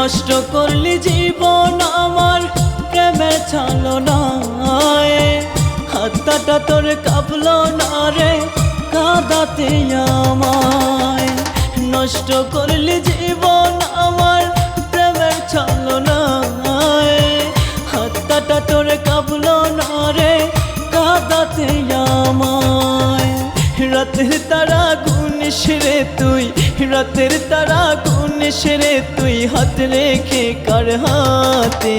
নষ্ট করলি জীবন আমার প্রেমের ছলনায়। হাতটা তোর কাঁপলো না রে কাঁদাতে আমায়। নষ্ট করলি জীবন আমার প্রেমের ছলনায়। হাতটা তোর কাঁপলো না রে কাঁদাতে আমায়। রাতের তারা গুনিস রে তুই, রাতের তারা গুনিস রে তুই, হাত রেখে কার হাতে।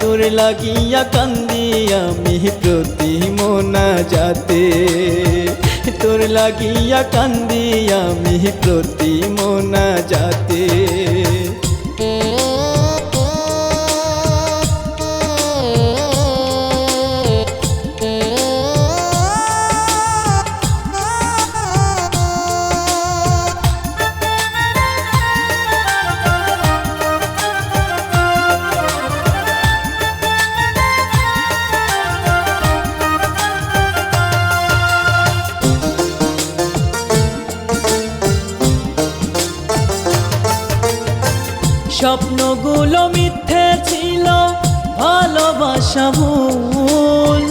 তোর লাগিয়া কান্দি আমি প্রতি মোনাজাতে। তোর লাগিয়া কান্দি আমি প্রতি মোনাজাতে। স্বপ্নগুলো মিথ্যে ছিল ভালোবাসা ভুল।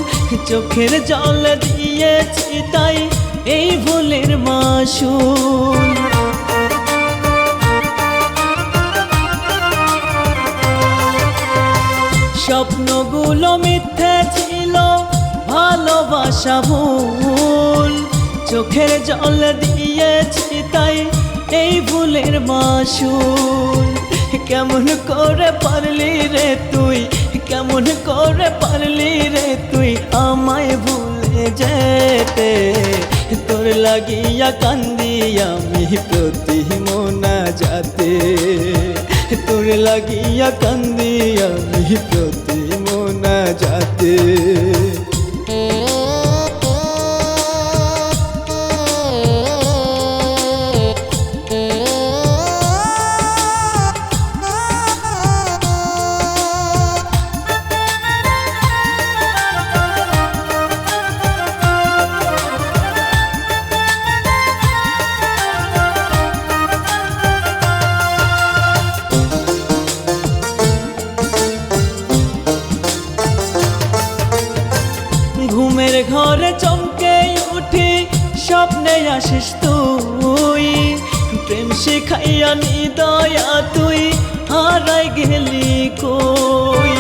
চোখের জল দিয়েছি তাই এই ভুলের মাসুল। স্বপ্নগুলো মিথ্যে ছিল ভালোবাসা ভুল। চোখের জল দিয়েছি তাই এই ভুলের মাসুল। কেমন করে পারলি রে তুই, কেমন করে পারলি রে তুই আমায় ভুলে যেতে। তোর লাগিয়া কান্দি আমি প্রতি মোনাজাতে। তোর লাগিয়া কান্দি আমি প্রতি মোনাজাতে। ঘুমের ঘরে চমকে উঠি স্বপ্নে আসিস তুই। প্রেম শিখাইয়া নিদয়া তুই হারাই গেলি কই।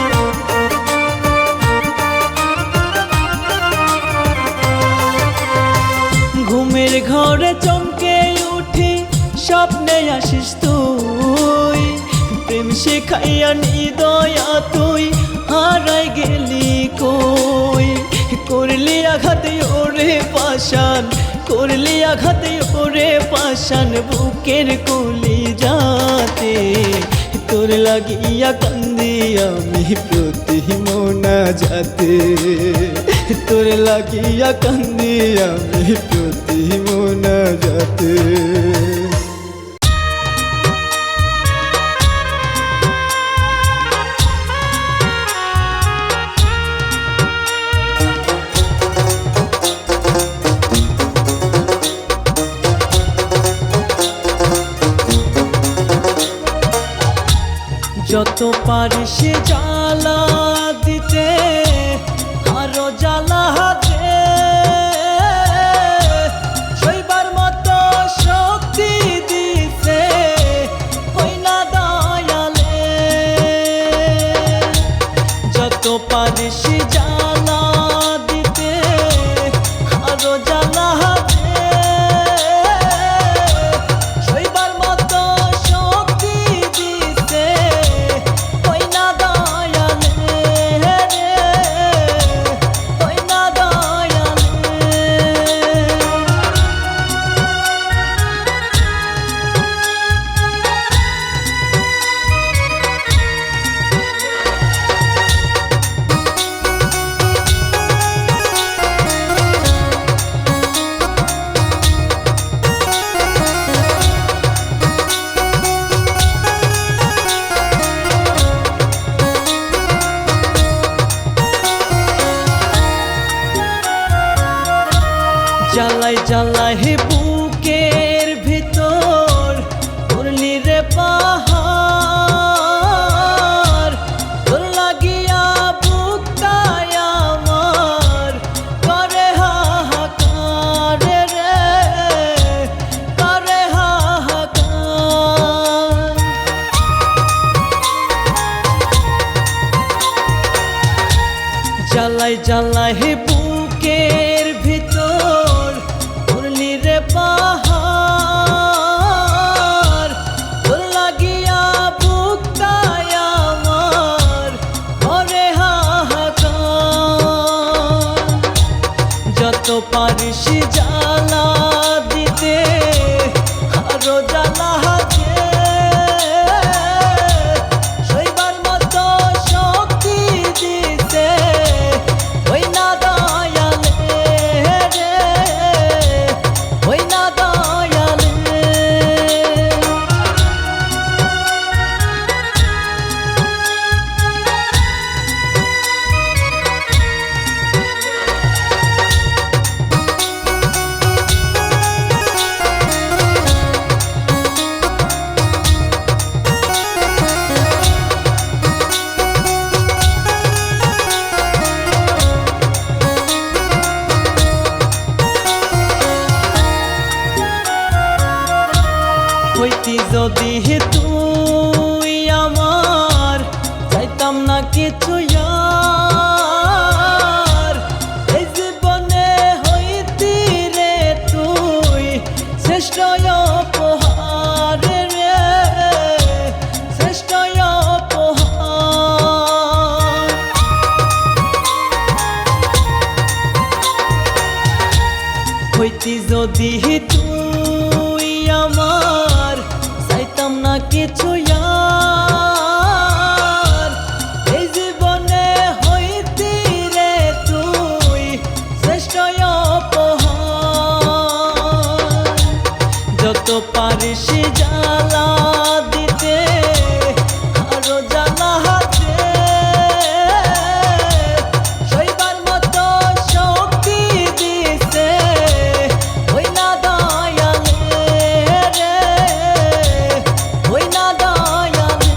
ঘুমের ঘরে চমকে উঠি স্বপ্নে আসিস তুই। প্রেম শিখাইয়া নিদয়া তুই হারাই গেলি কই। করলি আঘাত ওরে পাষাণ, করলি আঘাত ওরে পাষাণ বুকের কলি যাতে। তোর লাগিয়া কান্দি আমি প্রতি মোনাজাতে। তোর লাগিয়া কান্দি আমি প্রতি মোনাজাতে। যত পারিস জ্বালা দিতে আরো জ্বালা হাতে। সইবার মতো শক্তি দিতে হই না দয়ালে। যত পারিস জ্বালা দিতে আরো জ্বালা হাতে। জ্বালাই জ্বালাই বুকের ভিতর করলি রে পাহাড়। পারিস জ্বালা দিতে আরো জ্বালা হাতে সইবার মতো শক্তি দিতে ওই না দয়ালে রে ওই না দয়ালে। হইতি যদি তুই আমার চাইতাম না কিছু আর এই জীবনে হইতি রে তুই শ্রেষ্ঠ উপহার রে শ্রেষ্ঠ উপহার। হইতি যদি তুই আমার চাইতাম না কিছু আর এই জীবনে হইতি রে তুই শ্রেষ্ঠ উপহার। যত পারিস জ্বালা দিতে আরো জ্বালা হাতে সইবার মতো শক্তি দিতে ওই না দয়ালে রে ওই না দয়ালে।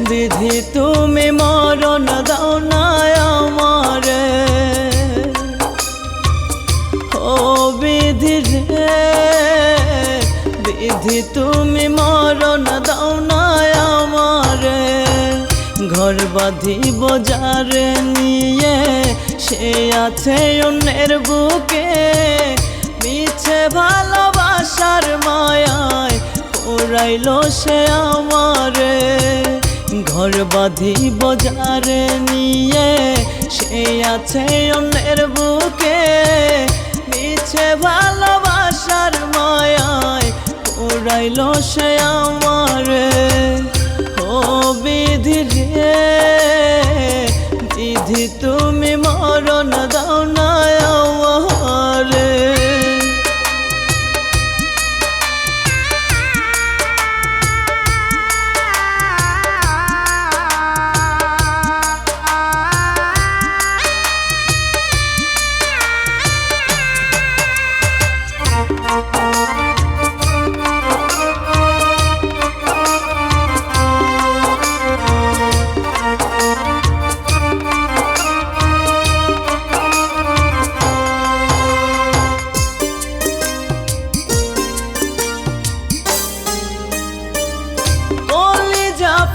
বিধি তুমি মরণ দাও না আমারে ও বিধি রে বিধি তুমি মরণ দাও না আমারে। ঘর বাঁধিব যারে নিয়ে সে আছে অন্যের বুকে মিছে ভালোবাসার মায়ায় পুরাইল সে আমারে। ঘর বাঁধিব যারে নিয়ে সে আছে অন্যের বুকে মিছে ভালোবাসার মায়ায় পুরাইল সে আমারে। ও বিধি রে বিধি তুমি মরণ দাও না আমারে।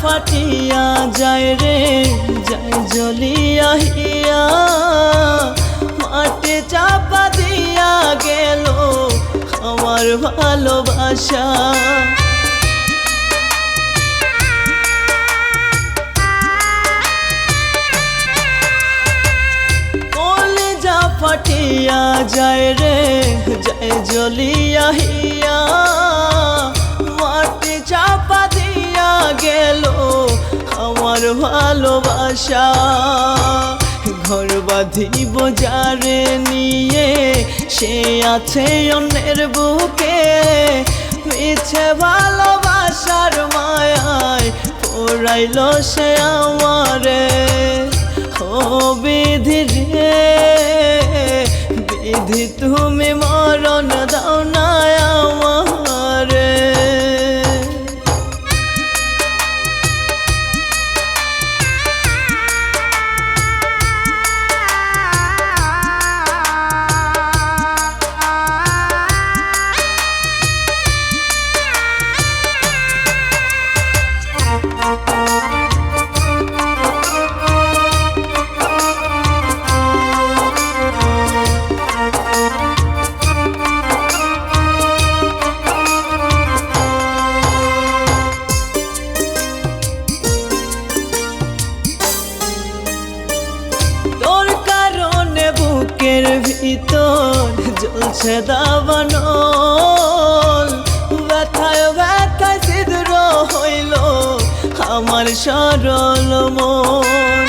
ফাটিয়া যায় রে যায় জ্বলিয়া হিয়া মাটি চাপা দিয়া গেল আমার ভালোবাসা। কলিজা ফাটিয়া যায় রে যায় জ্বলিয়া হিয়া মাটি চাপা দিয়া গেল আমার ভালোবাসা। ঘর বাঁধিব যারে নিয়ে সে আছে অন্যের বুকে মিছে ভালোবাসার মায়ায় পোড়াইল সে আমারে। ও বিধি রে বিধি তুমি মরণ দাও না আমার। বুকের ভিতর জ্বলছে দাবানল, ব্যথায় ব্যথায় ছিদ্র হইল আমার সরল মন।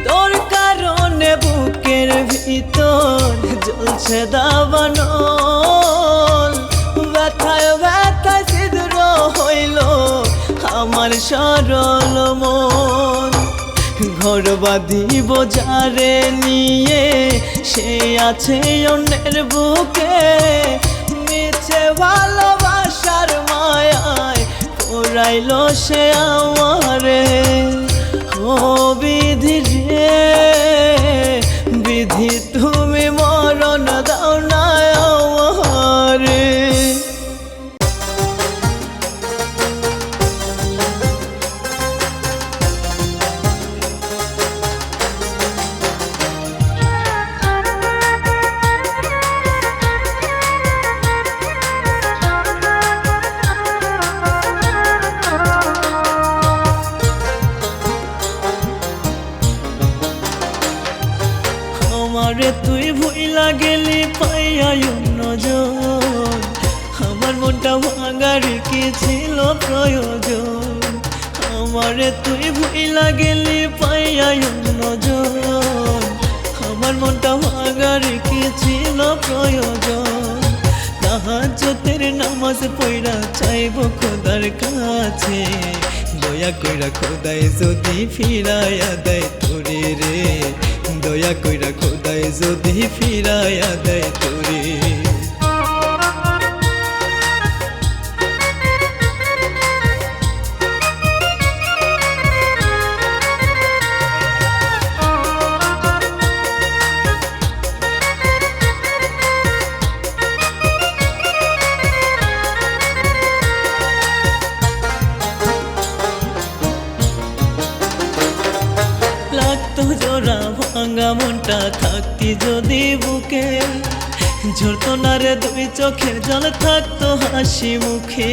তোর কারণে বুকের ভিতর জ্বলছে দাবানল, ব্যথায় ব্যথায় ছিদ্র হইল আমার সরল মন। ঘর বাঁধিব যারে নিয়ে সে আছে অন্যের বুকে, মিছে ভালোবাসার মায়ায় পোড়াইল সে আমারে। ও বিধি রে বিধি, তুমি মরণ দাও না আমারে। আমারে তুই ভুইলা গেলি পাইয়া অন্যজন, আমার মনটা ভাঙার কি ছিল প্রয়োজন। আমারে তুই ভুইলা গেলি পাইয়া অন্যজন, আমার মনটা ভাঙার কি ছিল প্রয়োজন। তাহাজ্জুদের নামাজ পড়া চাইব খোদার কাছে, দয়া কইরা খোদাই যদি ফিরাইয়া দেয় তোরে রে, দয়া কইরা খোদাই যদি ফিরাইয়া দেয় তোরে। লাগতো জোড়া ভাঙা মনটা থাকতি যদি বুকে, ঝরতো না রে দুই চোখের জল থাকতো হাসি মুখে।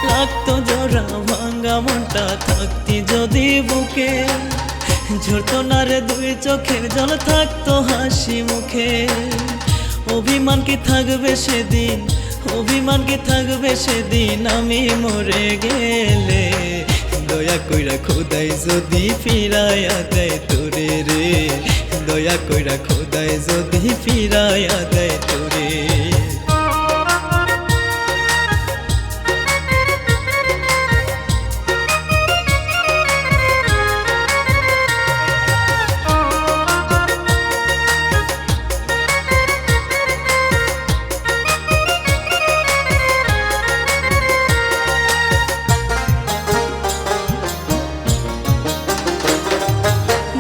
লাগতো জোড়া ভাঙা মনটা থাকতি যদি বুকে, ঝরতো না রে দুই চোখের জল থাকতো হাসি মুখে। অভিমান কি থাকবে সেদিন, অভিমান কি থাকবে সেদিন আমি মরে গেলে, দয়া কইরা খোদাই যদি ফিরাইয়া দেয় তোরে রে, দয়া কইরা খোদাই যদি ফিরাইয়া দেয় তোরে।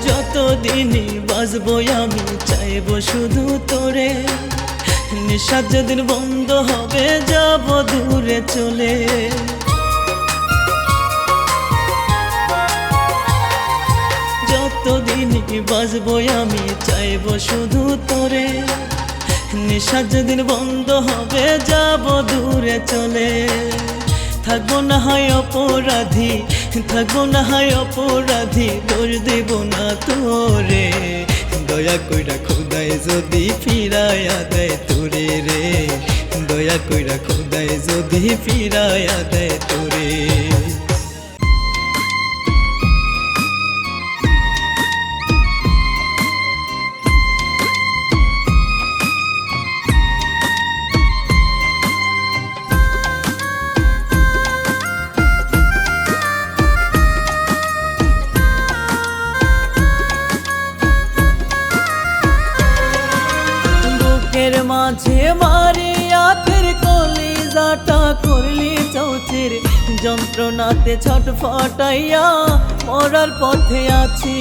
যতদিনই বাঁচবো আমি চাইব শুধু তোরে, নিঃশ্বাস যেদিন বন্ধ হবে যাব দূরে চলে। যতদিনই বাঁচবো আমি চাইব শুধু তোরে, নিঃশ্বাস যেদিন বন্ধ হবে যাব দূরে চলে। থাকবো না হয় অপরাধী, থাকবো না হয় অপরাধী, দোষ দেব না তোরে, দয়া কইরা খোদাই যদি ফিরাইয়া দেয় তোরে রে, দয়া কইরা খোদাই যদি ফিরাইয়া দেয় তোরে। বুকের মাঝে মারিয়া ফের কলিজাটা করলি চৌচির, যন্ত্রণাতে ছটফটাইয়া মরার পথে আছি।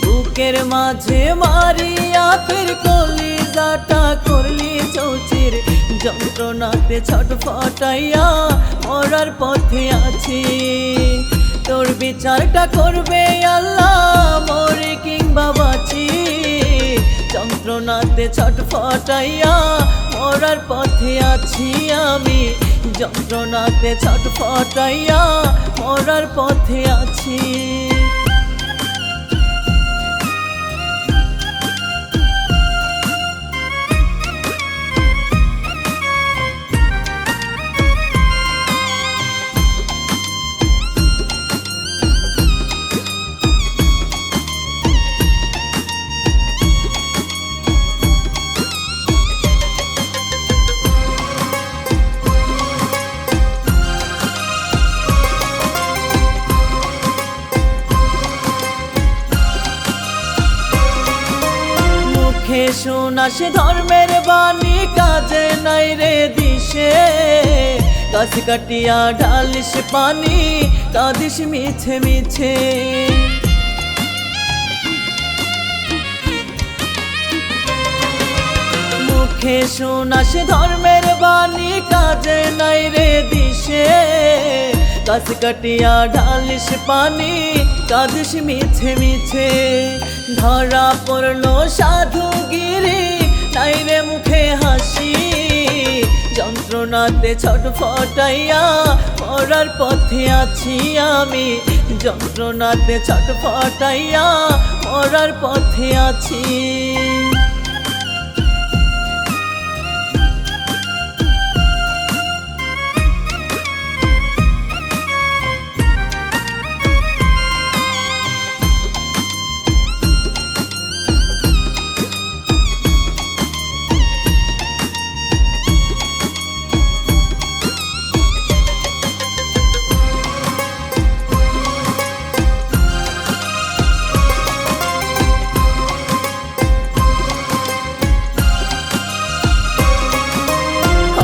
বুকের মাঝে মারিয়া ফের কলিজাটা করলি চৌচির, যন্ত্রণাতে ছটফটাইয়া মরার পথে আছি। তোর বিচারটা করবে আল্লাহ, মরে কিংবা বাঁচি, যন্ত্রণাতে ছটফটাইয়া মরার পথে আছি আমি, যন্ত্রণাতে ছটফটাইয়া মরার পথে আছি। মুখে শোনা সে ধর্মের বাণী, কাজে নাই রে দিশে। গাছ কাটিয়া ঢালিস পানি, কাঁদিস মিছে মিছে। মুখে শোনা সে ধর্মের বাণী, কাজে নাই রে দিশে। গাছ কাটিয়া ঢালিস পানি, কাঁদিস মিছে মিছে। ধরা পড়লো সাধুগিরি, নাই রে মুখে হাসি। যন্ত্রণাতে ছটফটাইয়া মরার পথে আছি আমি, যন্ত্রণাতে ছটফটাইয়া মরার পথে আছি।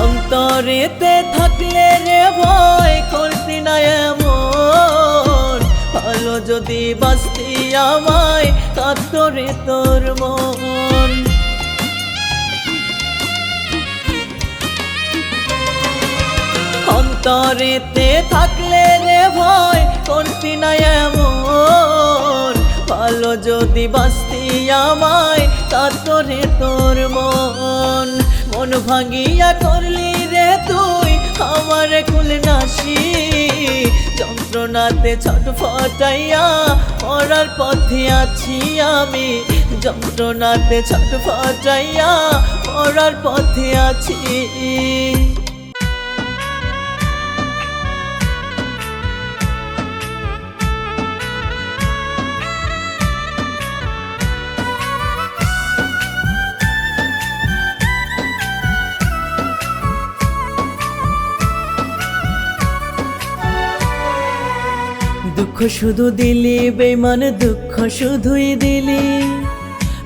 অন্তরেতে থাকলে রে ভয় করতি না এমন, ভালো যদি বাঁচতি আমায় কাঁদতো রে তোর মন। অন্তরেতে থাকলে রে ভয় করতি না এমন, ভালো যদি বাঁচতি আমায় কাঁদতো রে তোর মন। মন ভাঙিয়া করলি রে তুই আমার কুলনাশি, যন্ত্রণাতে ছটফটাইয়া মরার পথে আছি আমি, যন্ত্রণাতে ছটফটাইয়া মরার পথে আছি। দুঃখ শুধু দিলি বেমান, দুঃখ শুধুই দিলি।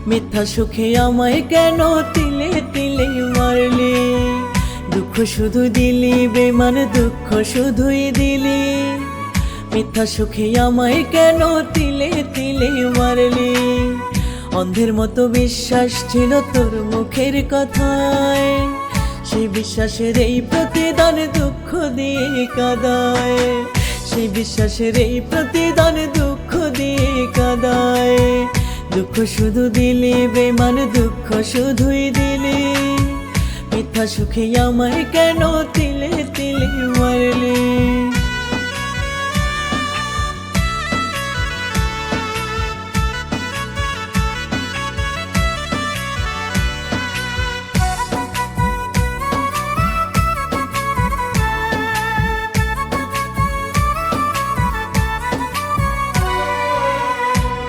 মিথ্যা সুখে আমায় কেন তিলে তিলে মারলি। দুঃখ শুধু দিলি বেমান, দুঃখ শুধুই দিলি। মিথ্যা সুখে আমায় কেন তিলে তিলে মারলি। অন্ধের মতো বিশ্বাস ছিল তোর মুখের কথায়, সেই বিশ্বাসের এই প্রতিদান দুঃখ দিয়ে কাঁদায়। সেই বিশ্বাসের এই প্রতিদান দুঃখ দিয়ে কাঁদায়। দুঃখ শুধু দিলি বেমান, দুঃখ শুধুই দিলি। মিথ্যা সুখে আমায় কেন তিলে তিলে মারলি।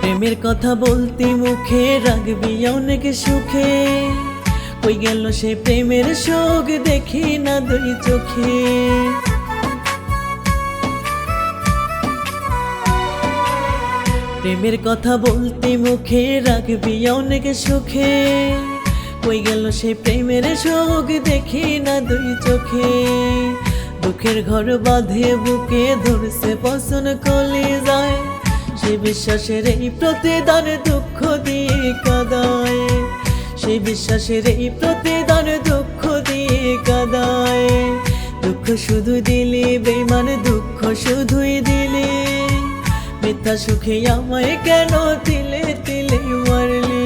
প্রেমের কথা বলতি মুখে, রাখবি অনেক সুখে। কই গেল সে প্রেমের শোক, দেখি না দুই চোখে। প্রেমের কথা বলতি মুখে, রাখবি অনেক সুখে। কই গেল সে প্রেমের শোক, দেখি না দুই চোখে। দুঃখের ঘর বাঁধে বুকে, ধরছে পছন কলি যায়। সেই বিশ্বাসের এই প্রতিদান দুঃখ দিয়ে কাঁদায়। সেই বিশ্বাসের এই প্রতিদান দুঃখ দিয়ে কাঁদায়। দুঃখ শুধু দিলি বেমান, দুঃখ শুধুই দিলি। মিথ্যা সুখে আমায় কেন তিলে তিলে মারলি।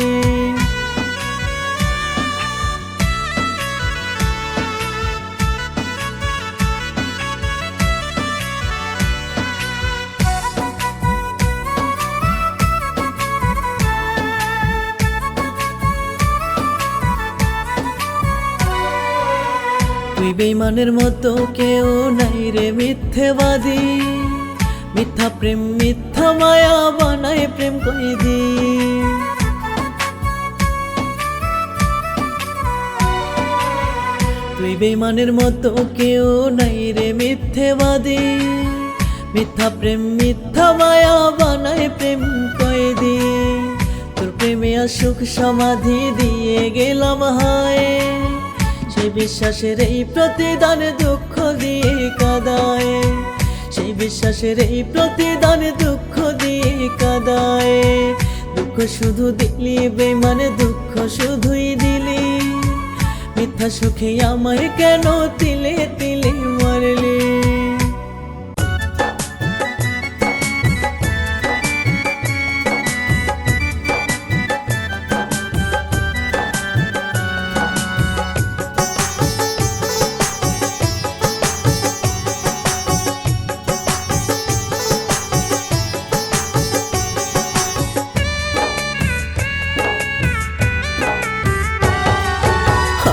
তুই বেঈমানের মতো কেউ নাই রে মিথ্যেবাদী, মিথ্যা প্রেম মিথ্যা মায়া বানায় প্রেম কইদি। তুই বেঈমানের মতো কেউ নাই রে মিথ্যেবাদী, মিথ্যা প্রেম মিথ্যা মায়া বানায় প্রেম কইদি। তোর প্রেমে সুখ সমাধি দিয়ে গেলাম হায়, সেই বিশ্বাসের এই প্রতিদান দুঃখ দিয়ে কাদায়, সেই বিশ্বাসের এই প্রতিদান দুঃখ দিয়ে কাদায়। দুঃখ শুধু দিলি বেঈমানে দুঃখ শুধুই দিলি, মিথ্যা সুখে আমায় কেন তিলে তিলে মারলি।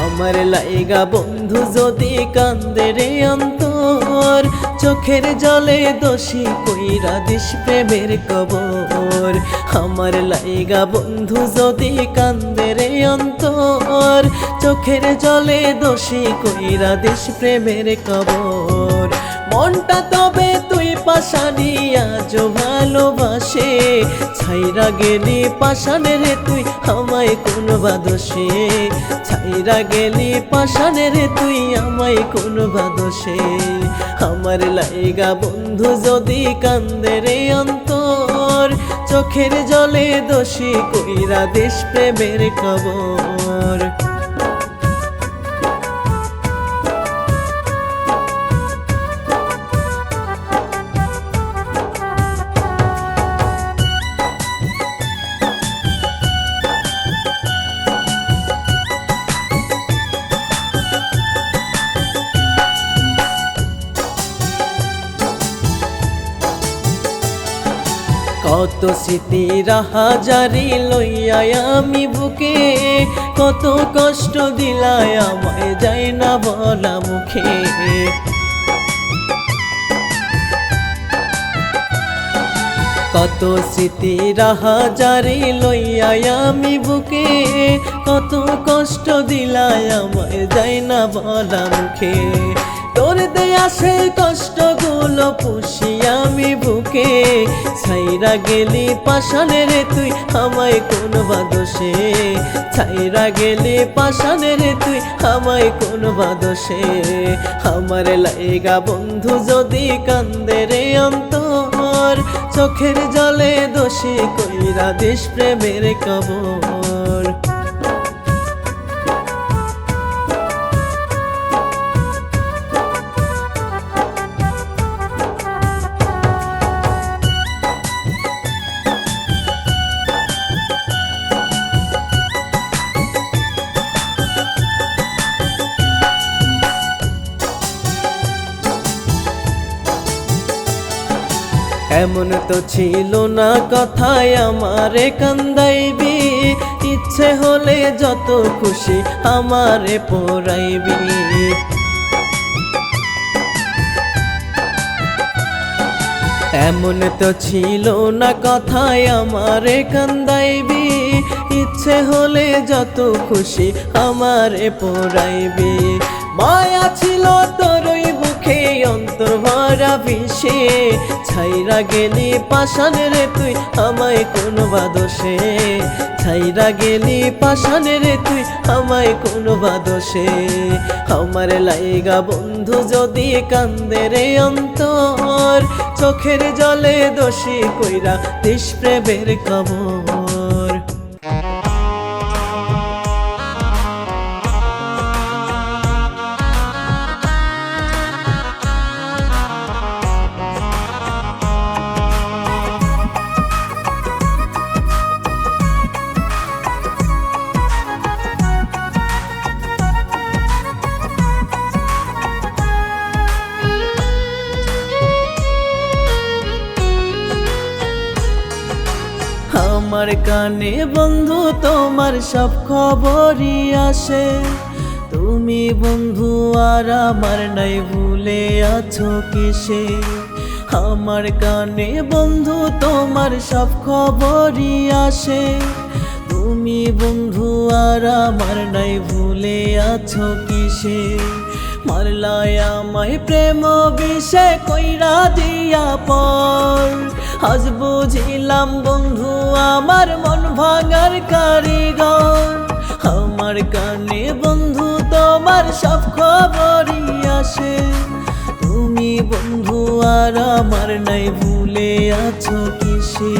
আমার লাইগা বন্ধু যদি কান্দে রে অন্তর, চোখের জলে দোষী কইরা দিস প্রেমের কবর। আমার লাইগা বন্ধু যদি কান্দে রে অন্তর, চোখের জলে দোষী কইরা দিস প্রেমের কবর। মনটা তবে তুই পাশানি আজ ভালোবাসে, ছাইরা গেলি পাশানে রে তুই আমায় কোন বাদোষে, ছাইরা গেলি পাশানে রে তুই আমায় কোন বাদোষে। আমার লাইগা বন্ধু যদি কান্দে রে অন্তর, চোখের জলে দোষী কইরা দিস প্রেমের কবর। কত স্মৃতি রাহাজারি লইয়া আমি বুকে, কত কষ্ট দিলায় আমায় যায় না বলা মুখে। কত স্মৃতি রাহাজারি লইয়া আমি বুকে, কত কষ্ট দিলায় আমায় যায় না বলা মুখে। তোর দেয়া সেই কষ্টগুলো পুষি আমি বুকে, ছাইরা গেলি পাশানে রে তুই আমায় কোন বাদোষে, ছাইরা গেলি পাশানে রে তুই আমায় কোন বাদোষে। আমার লাইগা বন্ধু যদি কান্দে রে অন্তর, চোখের জলে দোষী কইরা দিস প্রেমের কবর। এমন তো ছিল না কথায় আমারে কান্দাইবি, ইচ্ছে হলে যত খুশি আমারে পড়াইবি। এমন তো ছিল না কথায় আমারে কান্দাইবি, ইচ্ছে হলে যত খুশি আমারে পড়াইবি। মায়া ছিল তোর ওই বুকে অন্তর ভরা বিষে, ছাইরা গেলি পাশানে রে তুই আমায় কোন বাদোষে, ছাইরা গেলি পাশানে রে তুই আমায় কোন বাদোষে। আমার লাইগা বন্ধু যদি কান্দে রে অন্তর, চোখের জলে দোষী কইরা দিস প্রেমের কবর। আমার কানে বন্ধু তোমার সব খবরই আসে, তুমি বন্ধু আর আমার নাই, ভুলে আছো কিসে? আমার কানে বন্ধু তোমার সব খবরই আসে। তুমি বন্ধু আর আমার নাই, ভুলে আছো কিসে? মারলায় আমায় প্রেম বিষে কইরা দিয়া পর। আজ বুঝিলাম বন্ধু আমার মন ভাঙার কারিগর। আমার কানে বন্ধু তোমার সব খবরই আসে। তুমি বন্ধু আর আমার নাই, ভুলে আছো কিসে?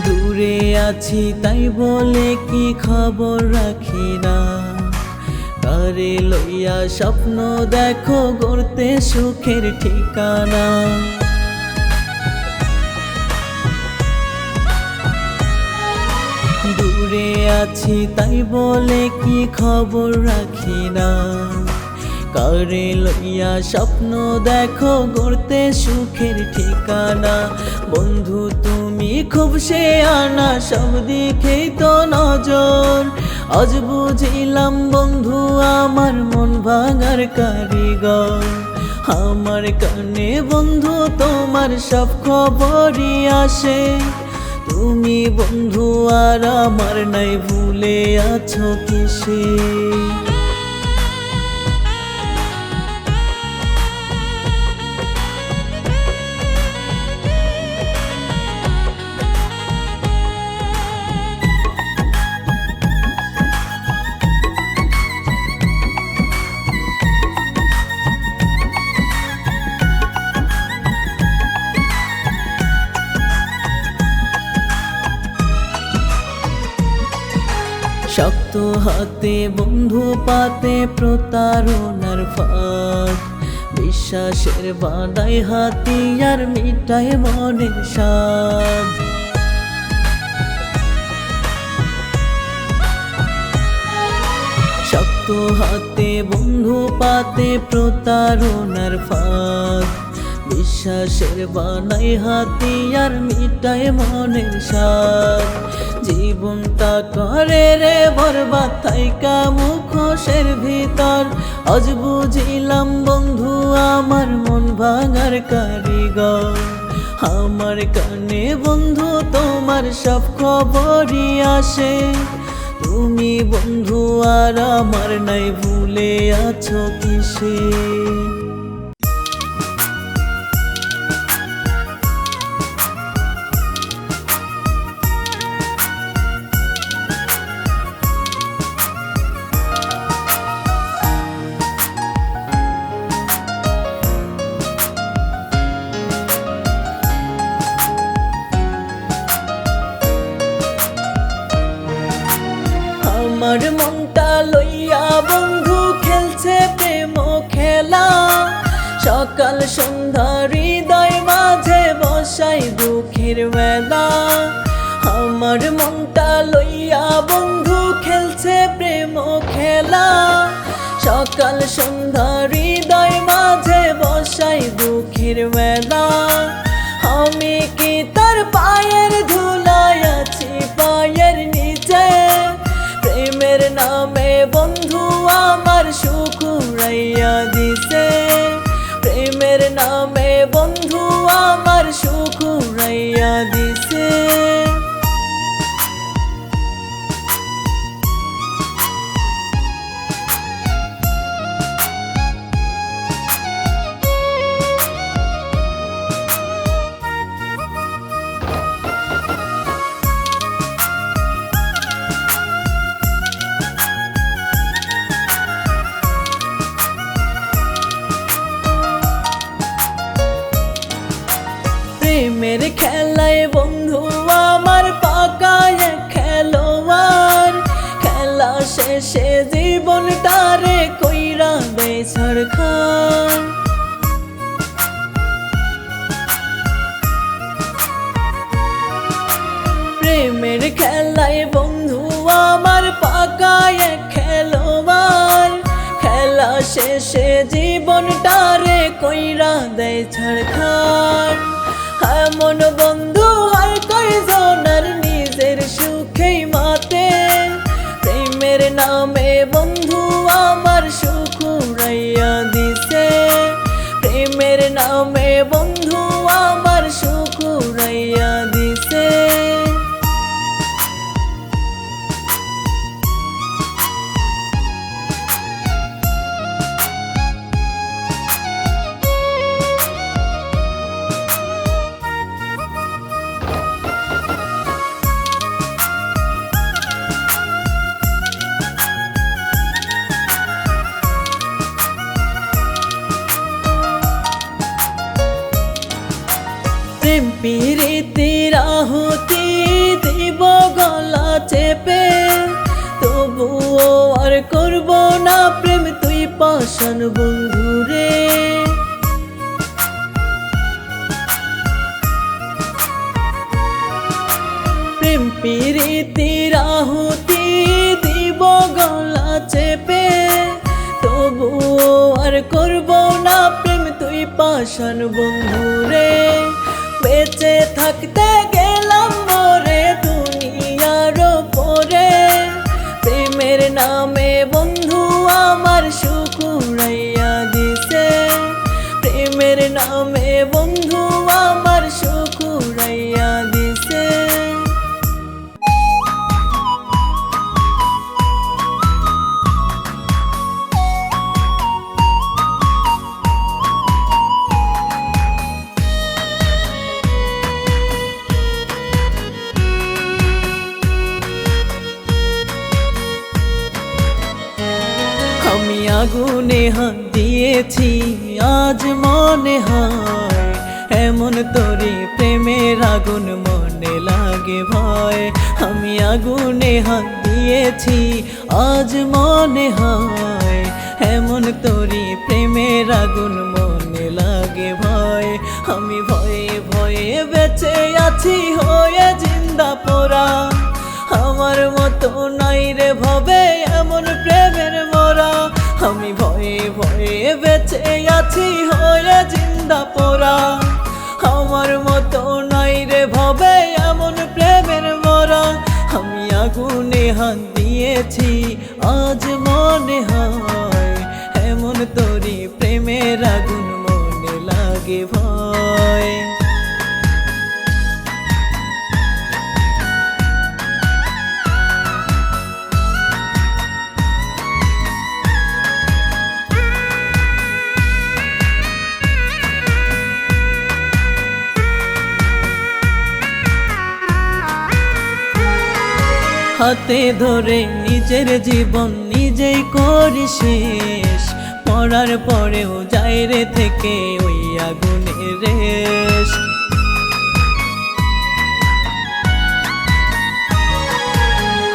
দূরে আছি তাই বলে কি খবর রাখি না? কারে লইয়া স্বপ্ন দেখো গড়তে সুখের ঠিকানা? দূরে আছি তাই বলে কি খবর রাখি না? কারে লইয়া স্বপ্ন দেখো গড়তে সুখের ঠিকানা? বন্ধু তুমি খুব সে আনা, সব দিকেই তো নজর। আজ বুঝিলাম বন্ধু আমার মন ভাঙার কারিগর। আমার কানে বন্ধু তোমার সব খবরই আসে। তুমি বন্ধু আর আমার নাই, ভুলে আছো কিসে? শক্ত হাতে বন্ধু পাতে প্রতারণার ফাঁদ। বিশ্বাসের বাঁধাই হাতিয়ার মিটায় মনের স্বাদ। শক্ত হাতে বন্ধু পাতে প্রতারণার ফাঁদ। বিশ্বাসের বানাই হাতিয়ার মিটায় মনের স্বাদ। জীবনটা করে রে বরবাদ থাইকা মুখোশের ভিতর। আজ বুঝিলাম বন্ধু আমার মন ভাঙার কারিগর। আমার কানে বন্ধু তোমার সব খবরই আসে। তুমি বন্ধু আর আমার নাই, ভুলে আছো কিসে? আমার মনটা লইয়া বন্ধু খেলছে প্রেম খেলা। সকাল সন্ধ্যা হৃদয় মাঝে বসাই দুঃখের মেলা। আমার মনটা লইয়া বন্ধু খেলছে প্রেম খেলা। সকাল সন্ধ্যা হৃদয় মাঝে বসাই দুঃখের মেলা। আমি কি তার পায়ের ধুলায় আছি পায়ের নিচে? প্রেমের নামে বন্ধু আমার সুখ উড়াইয়া দিছে। প্রেমের নামে বন্ধু আমার সুখ উড়াইয়া দিছে। ছারখার। প্রেমের খেলায় বন্ধু আমার পাকায় এক খেলোয়াড়, খেলা শেষে জীবনটারে কইরা দেয় ছারখার। এমন বন্ধু হয় কয়জনের নিজের সুখেই মাতে, প্রেমের নামে বন্ধু আমার সুখ উড়াইয়া দিছে, প্রেমের নামে বন্ধু আমার সুখ উড়াইয়া দিছে। প্রেম প্রীতির আহুতি দিব গলা চেপে, তবুও আর করব না প্রেম তুই পাষাণ বন্ধু রে। প্রেম প্রীতির আহুতি দিব গলা চেপে, তবুও আর করব না প্রেম তুই পাষাণ বন্ধু রে। বেঁচে থাকতে গেলাম মরে দুনিয়ার পরে, প্রেমের নামে বন্ধু আমার সুখ উড়াইয়া দিছে, প্রেমের নামে বন্ধু আমার সুখ উড়াইয়া দিছে। আমি আগুনে হাত দিয়েছি আজ মনে হয়, এমন তোরে প্রেমের আগুন মনে লাগে ভয়। আমি আগুনে হাত দিয়েছি আজ মনে হয়, এমন তোরে প্রেমের আগুন মনে লাগে ভয়। আমি ভয়ে ভয়ে বেঁচে আছি হয়ে জিন্দা পোড়া, আমার মতো নাই রে ভবে এমন প্রেমের মোরা। আমি ভয়ে ভয়ে বেঁচে আছি হয়ে জিন্দা পোড়া, আমার মতো নাই রে ভবে এমন প্রেমের মোরা। আমি আগুনে হাত দিয়েছি আজ মনে হয়, এমন তোরি প্রেমের আগুন মনে লাগে ভয়। হাতে ধরে নিজের জীবন নিজেই করি শেষ, মরার পরেও যাই রে থেকে ওই আগুনের রেশ।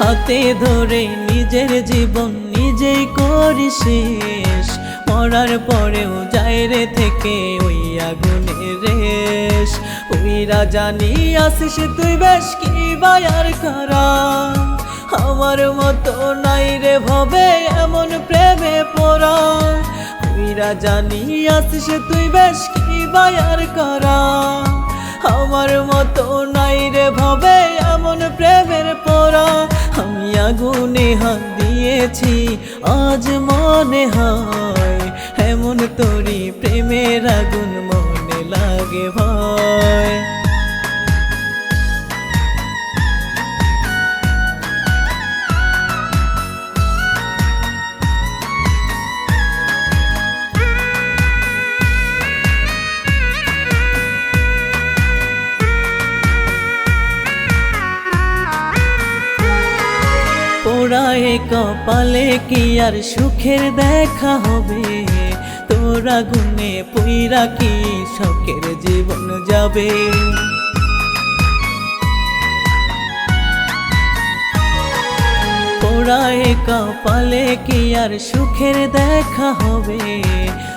হাতে ধরে নিজের জীবন নিজেই করি শেষ, মরার পরেও যাই রে থেকে ওই আগুনের রেশ। ওইরা জানি আসিস তুই বেশ কি বায়ার করা, আমার মতো নাই রে ভবে এমন প্রেমে পড়া। ওইরা জানি আসিস তুই বেশ কি বায়ার করা, আমার মতো নাই রে ভবে এমন প্রেমের পড়া। আমি আগুনে হাত দিয়েছি আজ মনে হয়, এমন তোরি প্রেমের আগুন মনে লাগে ভয়। পোড়ায় কপালে কি আর সুখের দেখা হবে, তোরা গুনে পুইরা কি শখের জীবন যাবে। পোড়ায় কপালে কি আর সুখের দেখা হবে?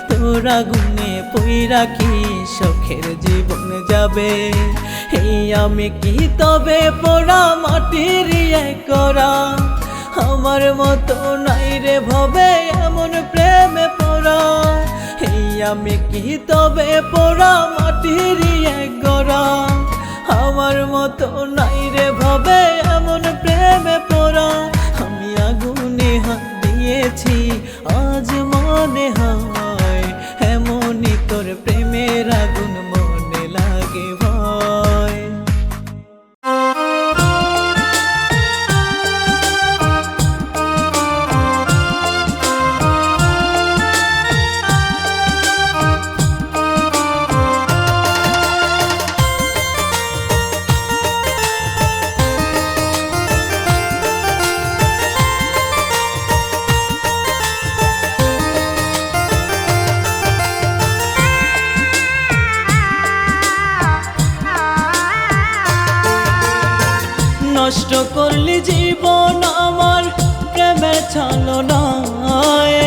তোর আগুনে পইরা কি সুখের জীবন যাবে? এই আমি কি তবে পোড়া মাটির করা? আমার মতো নাই রে ভবে এমন প্রেমে পড়া। এই আমি কি তবে পোড়া মাটির গড়া? আমার মতো নাই রে ভবে এমন প্রেমে পড়া। আমি আগুনে হাত দিয়েছি আজ মনে হয়, এমনই তোর প্রেমের আগুন মনে লাগে ভয়। নষ্ট করলি জীবন আমার প্রেমের ছলনায়,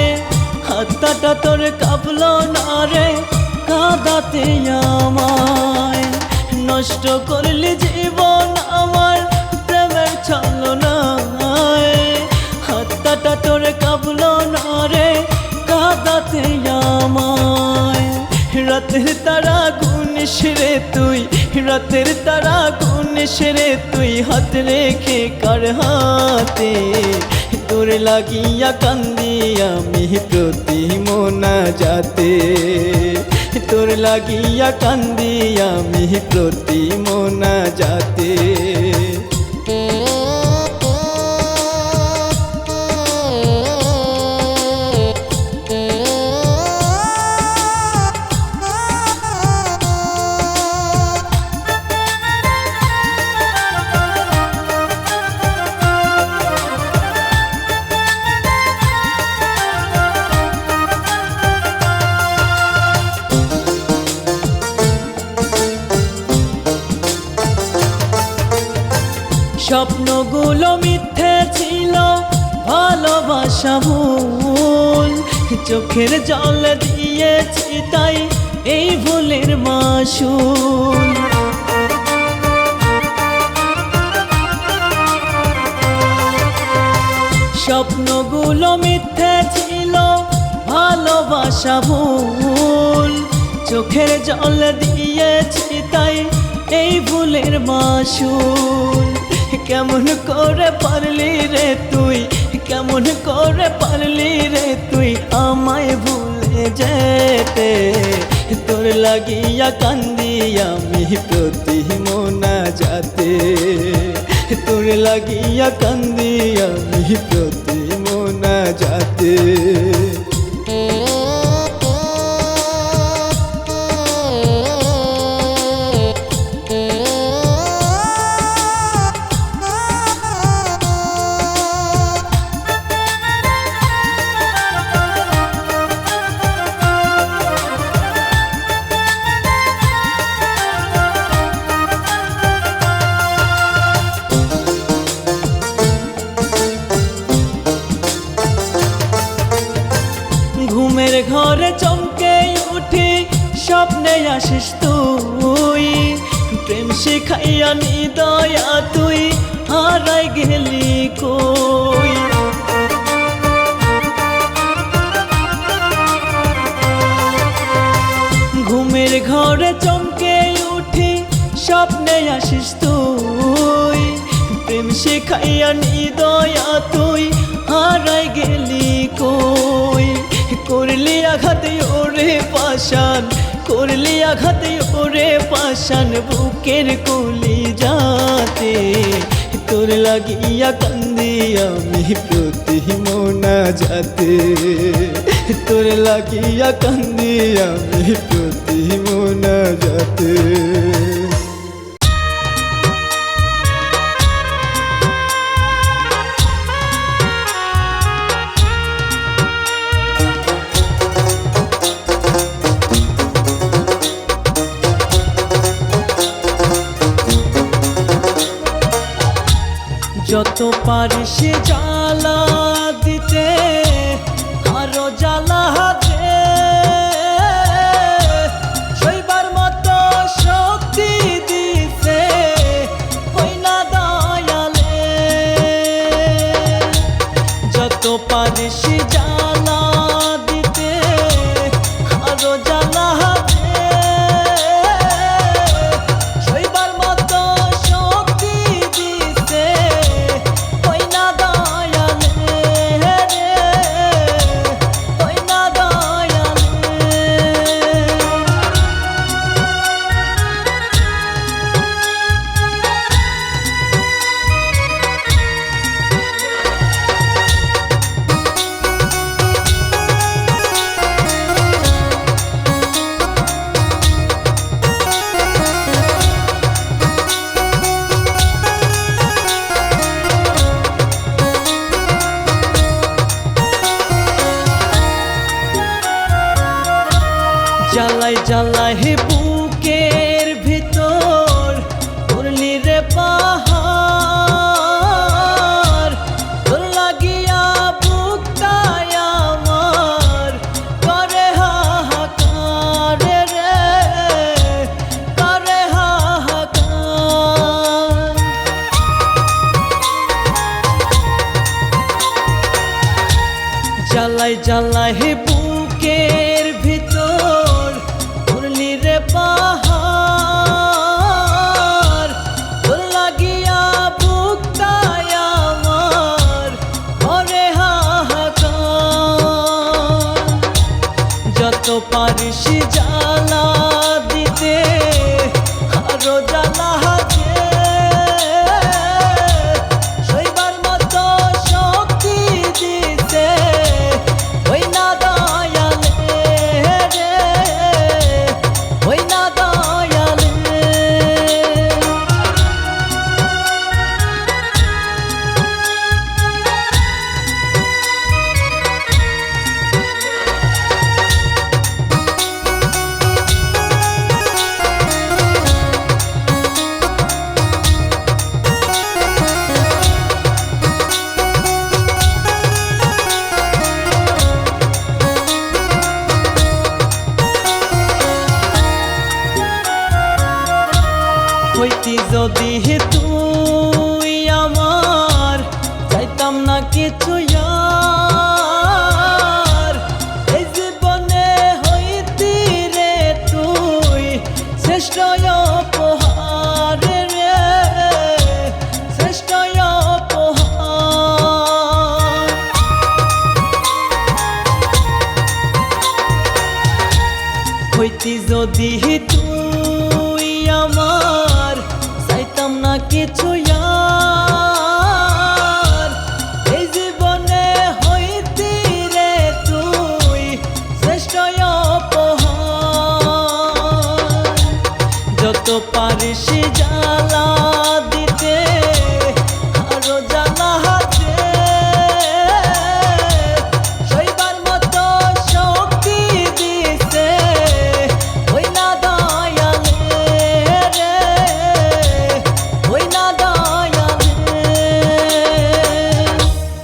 হাতটা তোর কাঁপলো না রে কাঁদাতে আমায়। নষ্ট করলি জীবন আমার প্রেমের ছলনায়, হাতটা তোর কাঁপলো না রে কাঁদাতে আমায়। রাতের তারা গুনিস রে তুই, রাতের তারা গুনিস রে তুই, হাত রেখে কার হাতে? তোর লাগিয়া কান্দি আমি প্রতি মোনা যাতে, তোর লাগিয়া কান্দি আমি প্রতি মোনা যাতে। স্বপ্নগুলো মিথ্যে ছিল, ভালোবাসা ভুল, চোখের জল দিয়েছি তাই এই ভুলের মাসুল। স্বপ্নগুলো মিথ্যে ছিল, ভালোবাসা ভুল, চোখের জল দিয়েছি তাই এই ভুলের মাসুল। কেমন করে পারলি রে তুই, কেমন করে পারলি রে তুই আমায় ভুলে যেতে? তোর লাগিয়া কান্দি আমি প্রতি মোনা যাতে, তোর লাগিয়া কান্দি আমি প্রতি মোনা যাতে। ঘুমের ঘরে চমকে উঠি স্বপ্নে আসিস তুই, প্রেম শিখাইয়া নিদয়া তুই হারাই গেলি কই। ঘুমের ঘরে চমকে উঠি স্বপ্নে আসিস তুই, প্রেম শিখাইয়া নিদয়া তুই হারাই গেলি কই। করলি আঘাতে ওরে পাষাণ, করলি আঘাতে ওরে পাষাণ বুকের কলি যাতে। তোর লাগিয়া কান্দি আমি প্রতি মোনা যাতে, তোর লাগিয়া কান্দি আমি প্রতি মোনা যাতে। যত যত পারিস জ্বালা দিতে আরো জ্বালা হাতে সইবার মতো শক্তি দিছে ওই না দয়ালে। যত পারিস জ্বালা দিতে আরো জ্বালা হাতে সইবার মতো শক্তি দিছে ওই না দয়ালে রে, ওই না দয়ালে। জ্বালাই জ্বালাই বুকের ভিতর করলি রে পাহাড়, তোর লাগিয়া বুকটাই আমার করে হাহাকার রে, করে হাহাকার। জ্বালাই জ্বালাই বুকের ভিতর করলি রে পাহাড়, তোর লাগিয়া বুকটাই আমার করে হাহাকার। যত পারিস জ্বালা দিতে আরো জ্বালা হাতে সইবার মতো শক্তি দিতে ওই না দয়ালে রে, ওই না দয়ালে। হইতি যদি তুই আমার চাইতাম না কিছু আর, এই জীবনে হইতি রে তুই শ্রেষ্ঠ উপহার রে, শ্রেষ্ঠ উপহার। হইতি যদি তুই আমার চাইতাম না কিছু আর, এই জীবনে হইতি রে তুই শ্রেষ্ঠ উপহার। যত পারিস জ্বালা দিতে